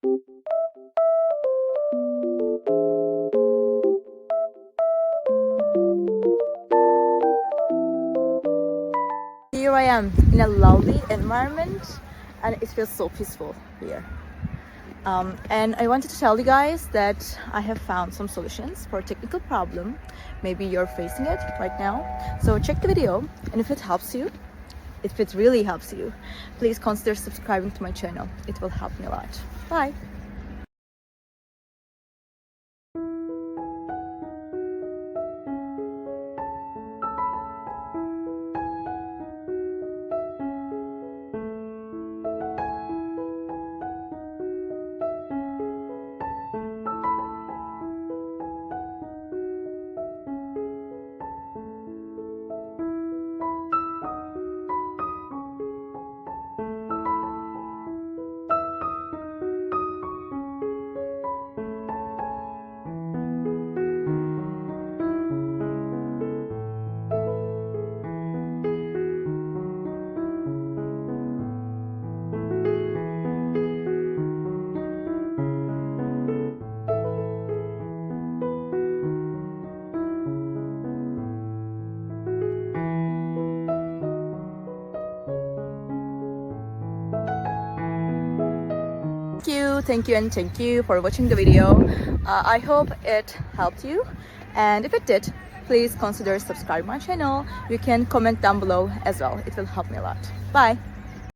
Here I am in a lovely environment and it feels so peaceful here. And I wanted to tell you guys that I have found some solutions for a technical problem. Maybe you're facing it right now. So check the video, and if it helps you, if it really helps you, please consider subscribing to my channel. It will help me a lot. Bye! Thank you and thank you for watching the video. I hope it helped you, and if it did, please consider subscribing my channel. You can comment down below as well. It will help me a lot. Bye!